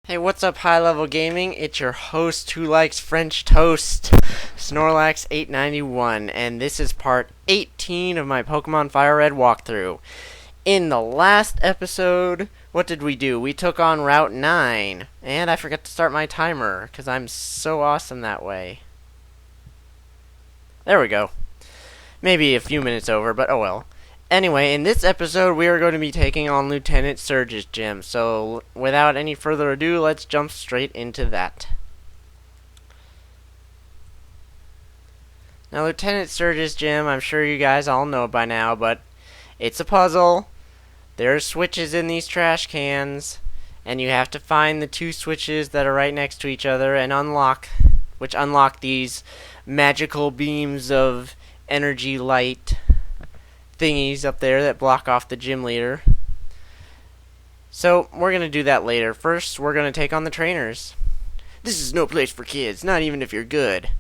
Hey, what's up, High Level Gaming? It's your host who likes French toast, Snorlax891, and this is part 18 of my Pokemon Fire Red walkthrough. In the last episode, what did we do? We took on Route 9, and I forgot to start my timer, because I'm so awesome that way. There we go. Maybe a few minutes over, but oh well. Anyway, in this episode, we are going to be taking on Lieutenant Surge's gym. So, without any further ado, let's jump straight into that. Now, Lieutenant Surge's gym, I'm sure you guys all know by now, but it's a puzzle. There's switches in these trash cans, and you have to find the two switches that are right next to each other and unlock these magical beams of energy light thingies up there that block off the gym leader. So, we're going to do that later. First, we're going to take on the trainers. This is no place for kids, not even if you're good.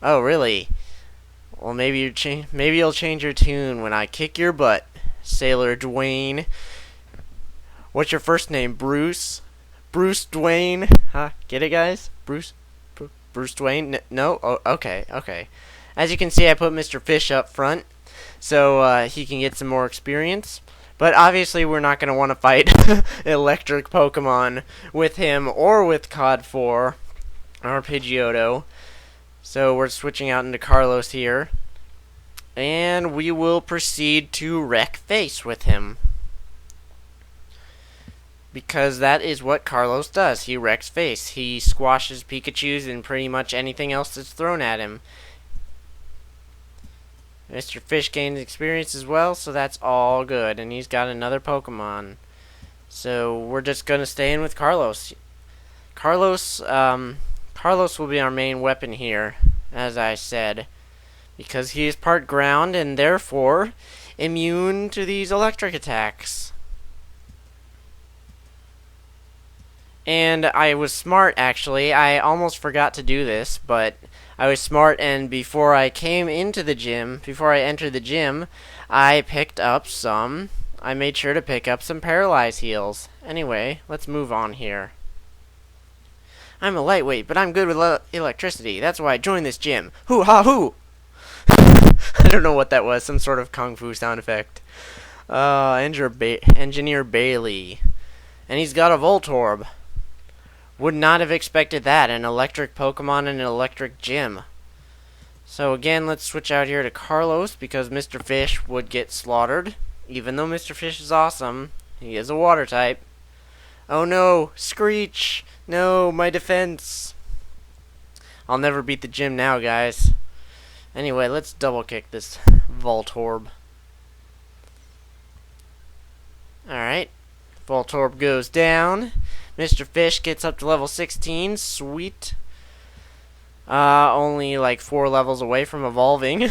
Oh, really? Well, maybe you'll change your tune when I kick your butt, Sailor Dwayne. What's your first name, Bruce? Bruce Dwayne? Huh? Get it, guys? Bruce Dwayne? No? Oh, okay. As you can see, I put Mr. Fish up front, so he can get some more experience. But obviously we're not going to want to fight electric Pokemon with him or with COD 4 or Pidgeotto. So we're switching out into Carlos here. And we will proceed to wreck face with him. Because that is what Carlos does. He wrecks face. He squashes Pikachus and pretty much anything else that's thrown at him. Mr. Fish gains experience as well, so that's all good. And he's got another Pokemon. So we're just going to stay in with Carlos. Carlos will be our main weapon here, as I said. Because he is part ground and therefore immune to these electric attacks. And I was smart, actually. I almost forgot to do this, but I was smart, and before I entered the gym, I made sure to pick up some Paralyze heals. Anyway, let's move on here. I'm a lightweight, but I'm good with electricity. That's why I joined this gym. Hoo-ha-hoo! I don't know what that was, some sort of Kung Fu sound effect. Engineer Bailey. And he's got a Voltorb. Would not have expected that, an electric Pokemon in an electric gym. So again, let's switch out here to Carlos, because Mr. Fish would get slaughtered. Even though Mr. Fish is awesome, he is a water type. Oh no, Screech! No, my defense! I'll never beat the gym now, guys. Anyway, let's double kick this Voltorb. Alright, Voltorb goes down. Mr. Fish gets up to level 16. Sweet. Only like 4 levels away from evolving.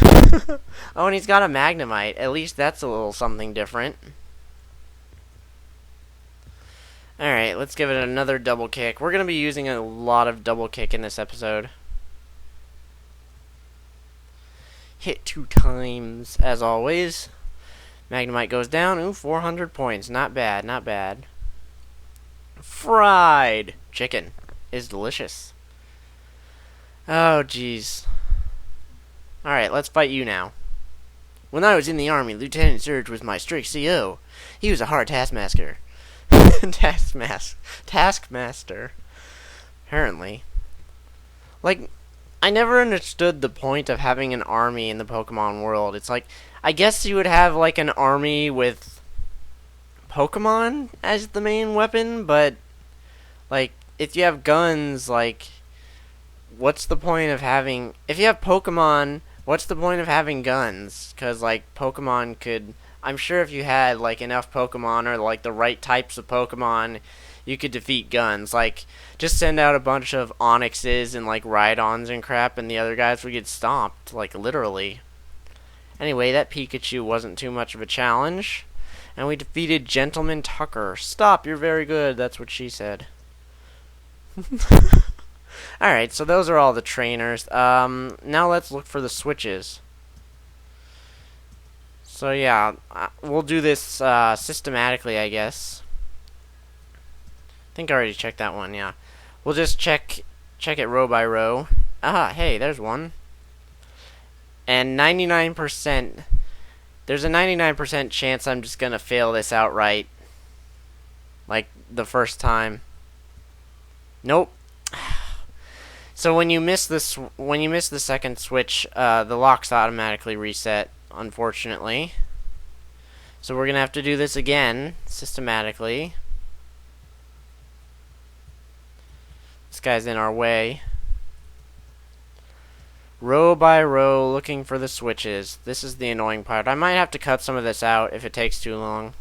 Oh, and he's got a Magnemite. At least that's a little something different. Alright, let's give it another double kick. We're going to be using a lot of double kick in this episode. Hit 2 times, as always. Magnemite goes down. Ooh, 400 points. Not bad, not bad. Fried chicken is delicious. Oh, jeez. Alright, let's fight you now. When I was in the army, Lieutenant Surge was my strict CO. He was a hard taskmaster. Taskmaster. Apparently. Like, I never understood the point of having an army in the Pokemon world. It's like, I guess you would have like an army with Pokemon as the main weapon, but like if you have guns, like what's the point of having, if you have Pokemon, what's the point of having guns? Because like Pokemon could, I'm sure if you had like enough Pokemon or like the right types of Pokemon, you could defeat guns. Like just send out a bunch of Onyxes and like Rhydons and crap, and the other guys would get stomped, like literally. Anyway, that Pikachu wasn't too much of a challenge. And we defeated Gentleman Tucker. Stop, you're very good. That's what she said. Alright, so those are all the trainers. Now let's look for the switches. So yeah, we'll do this systematically, I guess. I think I already checked that one, yeah. We'll just check it row by row. Ah, hey, there's one. And 99%, there's a 99% chance I'm just gonna fail this outright. Like the first time. Nope. So when you miss the second switch, the locks automatically reset, unfortunately. So we're gonna have to do this again, systematically. This guy's in our way. Row by row, looking for the switches. This is the annoying part. I might have to cut some of this out if it takes too long.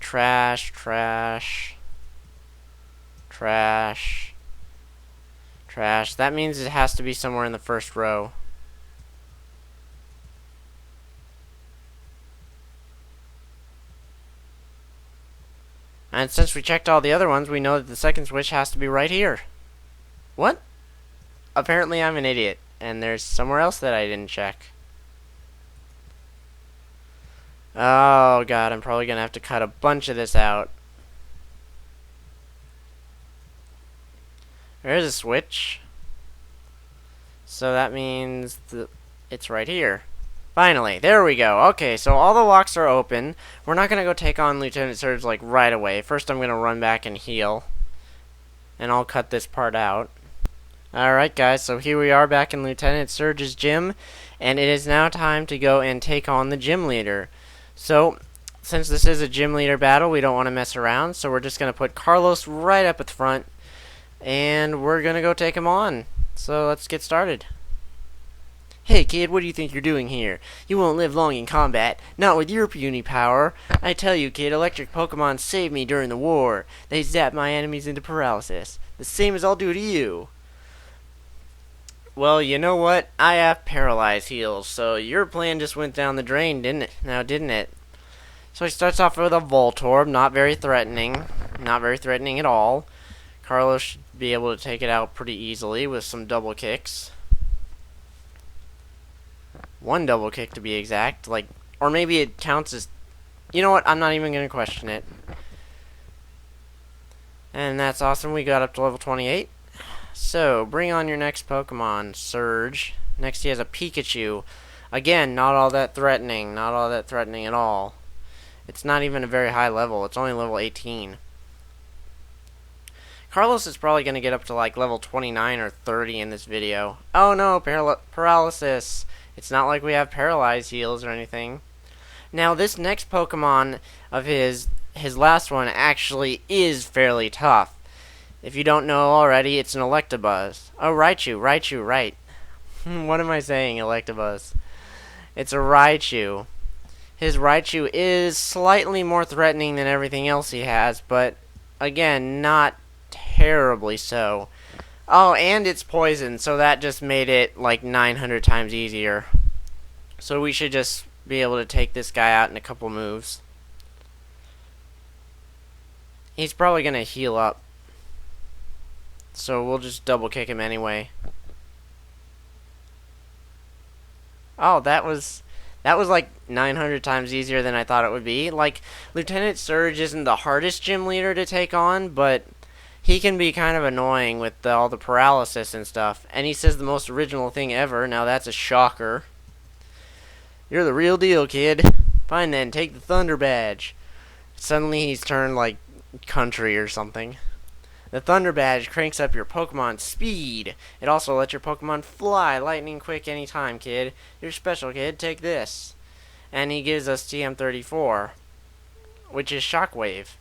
Trash, trash, trash, trash. That means it has to be somewhere in the first row. And since we checked all the other ones, we know that the second switch has to be right here. What? Apparently I'm an idiot, and there's somewhere else that I didn't check. Oh god, I'm probably gonna have to cut a bunch of this out. There's a switch. So that means it's right here. Finally, there we go. Okay, so all the locks are open. We're not gonna go take on Lieutenant Surge like right away. First I'm gonna run back and heal. And I'll cut this part out. Alright guys, so here we are back in Lieutenant Surge's gym, and it is now time to go and take on the gym leader. So, since this is a gym leader battle, we don't want to mess around, so we're just going to put Carlos right up at the front, and we're going to go take him on. So let's get started. Hey kid, what do you think you're doing here? You won't live long in combat, not with your puny power. I tell you kid, electric Pokemon saved me during the war. They zapped my enemies into paralysis, the same as I'll do to you. Well, you know what? I have paralyzed heals, so your plan just went down the drain, didn't it? Now, didn't it? So he starts off with a Voltorb, not very threatening. Not very threatening at all. Carlos should be able to take it out pretty easily with some double kicks. One double kick to be exact. Or maybe it counts as... You know what? I'm not even going to question it. And that's awesome. We got up to level 28. So, bring on your next Pokemon, Surge. Next he has a Pikachu. Again, not all that threatening. Not all that threatening at all. It's not even a very high level. It's only level 18. Carlos is probably going to get up to like level 29 or 30 in this video. Oh no, paralysis. It's not like we have paralyzed heals or anything. Now, this next Pokemon of his last one actually is fairly tough. If you don't know already, it's an Electabuzz. Oh, Raichu, right. What am I saying, Electabuzz? It's a Raichu. His Raichu is slightly more threatening than everything else he has, but again, not terribly so. Oh, and it's poison, so that just made it like 900 times easier. So we should just be able to take this guy out in a couple moves. He's probably going to heal up. So we'll just double kick him anyway. Oh, that was like 900 times easier than I thought it would be. Like, Lieutenant Surge isn't the hardest gym leader to take on, but he can be kind of annoying with all the paralysis and stuff. And he says the most original thing ever. Now that's a shocker. You're the real deal, kid. Fine then, take the Thunder Badge. Suddenly he's turned like country or something. The Thunder Badge cranks up your Pokemon's speed. It also lets your Pokemon fly lightning quick anytime, kid. You're special, kid. Take this. And he gives us TM34, which is Shockwave,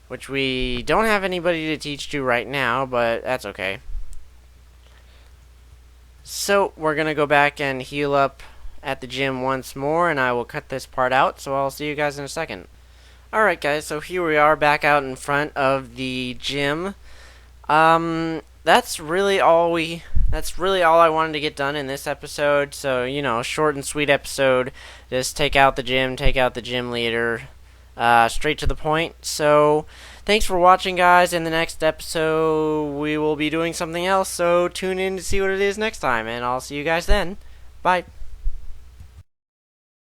which we don't have anybody to teach to right now, but that's okay. So, we're going to go back and heal up at the gym once more, and I will cut this part out, so I'll see you guys in a second. Alright guys, so here we are back out in front of the gym. That's really all I wanted to get done in this episode. So, you know, short and sweet episode. Just take out the gym leader, straight to the point. So, thanks for watching guys. In the next episode, we will be doing something else, so tune in to see what it is next time, and I'll see you guys then. Bye.